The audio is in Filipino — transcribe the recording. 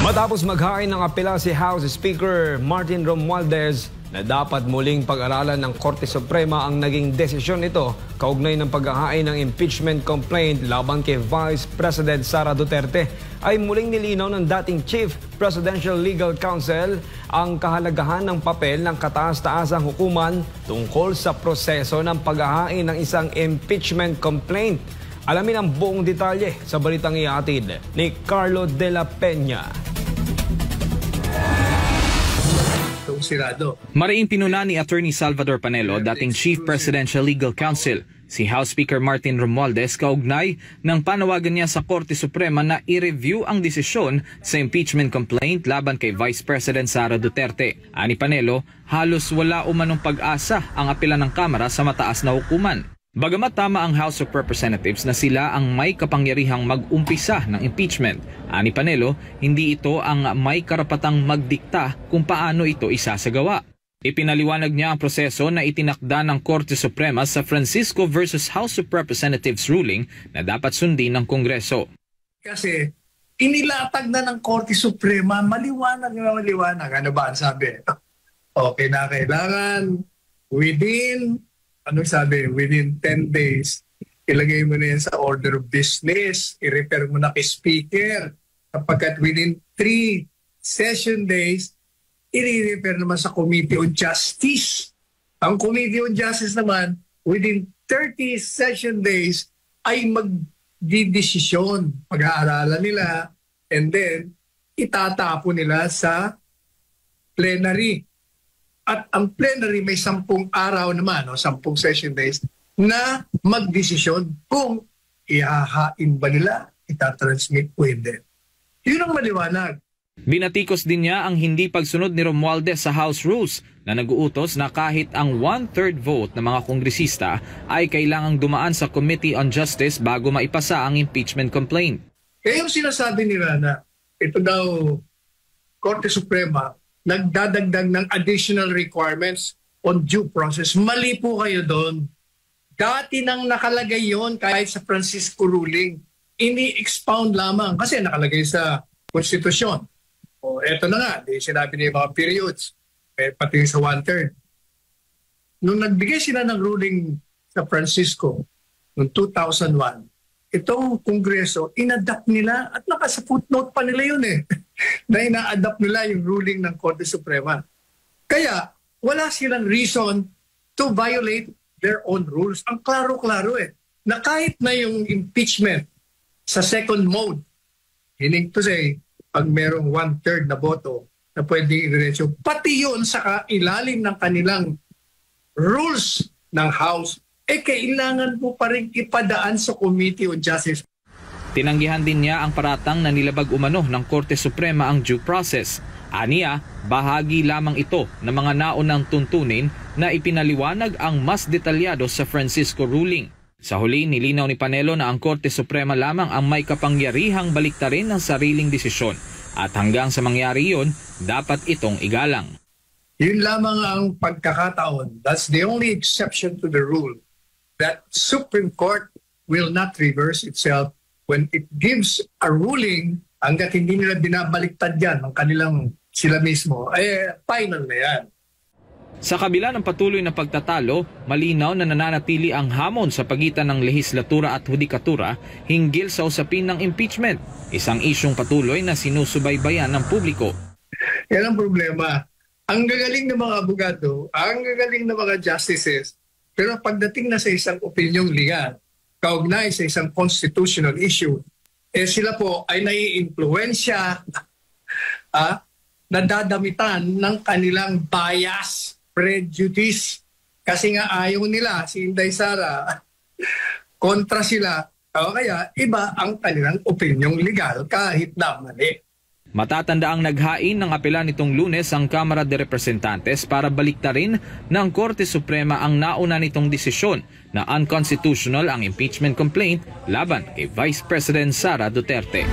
Matapos maghain ng apela si House Speaker Martin Romualdez na dapat muling pag-aralan ng Korte Suprema ang naging desisyon nito kaugnay ng paghahain ng impeachment complaint laban kay Vice President Sara Duterte, ay muling nilinaw ng dating Chief Presidential Legal Counsel ang kahalagahan ng papel ng kataas-taasang hukuman tungkol sa proseso ng paghahain ng isang impeachment complaint. Alamin ang buong detalye sa balitang ihatid ni Carlo de la Peña. Mariing pinuna ni Attorney Salvador Panelo, dating Chief Presidential Legal Counsel, si House Speaker Martin Romualdez kaugnay ng panawagan niya sa Korte Suprema na i-review ang desisyon sa impeachment complaint laban kay Vice President Sara Duterte. Ani Panelo, halos wala umanong pag-asa ang apela ng Kamara sa mataas na hukuman. Bagamat tama ang House of Representatives na sila ang may kapangyarihang mag-umpisa ng impeachment, ani Panelo, hindi ito ang may karapatang magdikta kung paano ito isasagawa. Ipinaliwanag niya ang proseso na itinakda ng Korte Suprema sa Francisco versus House of Representatives ruling na dapat sundin ng Kongreso. Kasi inilatag na ng Korte Suprema, maliwanag. Ano ba ang sabi? Okay na, kailangan within 10 days, ilagay mo na yan sa order of business, i-refer mo na kay Speaker. Kapag within 3 session days, i-refer naman sa Committee on Justice. Ang Committee on Justice naman, within 30 session days, ay magdidesisyon. Pag-aaralan nila, and then, itatapo nila sa plenary. At ang plenary may 10 araw naman, 10 session days, na magdesisyon kung ihahain ba nila, itatransmit pwede. Yun ang maliwanag. Binatikos din niya ang hindi pagsunod ni Romualdez sa House Rules na nag-uutos na kahit ang 1/3 vote ng mga kongresista ay kailangang dumaan sa Committee on Justice bago maipasa ang impeachment complaint. Kaya yung sinasabi nila na ito daw Korte Suprema nagdadagdag ng additional requirements on due process. Mali po kayo doon. Dati nang nakalagay yon kahit sa Francisco ruling. Ini-expound lamang kasi nakalagay sa konstitusyon. O eto na nga, sinabi niya yung mga periods, pati sa 1/3. Nung nagbigay sila ng ruling sa Francisco noong 2001, itong Kongreso, inadapt nila at nakasa footnote pa nila yun na ina-adapt nila yung ruling ng Korte Suprema. Kaya wala silang reason to violate their own rules. Ang klaro-klaro na kahit na yung impeachment sa second mode, meaning to say, pag merong 1/3 na boto na pwedeng i-resyo, pati yun sa ilalim ng kanilang rules ng House, kailangan mo pa rin ipadaan sa Committee on Justice. Tinanggihan din niya ang paratang na nilabag umano ng Korte Suprema ang due process. Aniya, bahagi lamang ito ng mga naunang tuntunin na ipinaliwanag ang mas detalyado sa Francisco ruling. Sa huli, nilinaw ni Panelo na ang Korte Suprema lamang ang may kapangyarihang baliktarin ng sariling desisyon at hanggang sa mangyari yun, dapat itong igalang. Yun lamang ang pagkakataon. That's the only exception to the rule that Supreme Court will not reverse itself when it gives a ruling hanggat hindi nila binabaliktad yan ng kanilang sila mismo, final na yan. Sa kabila ng patuloy na pagtatalo, malinaw na nananatili ang hamon sa pagitan ng lehislatura at hudikatura hinggil sa usapin ng impeachment, isang isyong patuloy na sinusubaybayan ng publiko. Yan ang problema. Ang gagaling ng mga abogado, ang gagaling ng mga justices, pero pagdating na sa isang opinyong legal, kaugnay sa isang constitutional issue, sila po ay nai-influensya, nadadamitan ng kanilang bias, prejudice. Kasi nga ayaw nila, si Inday Sara, kontra sila. O kaya iba ang kanilang opinyong legal kahit na mali. Matatanda ang naghain ng apela nitong Lunes ang Kamara de Representantes para baliktarin ng Korte Suprema ang nauna nitong desisyon na unconstitutional ang impeachment complaint laban kay Vice President Sara Duterte.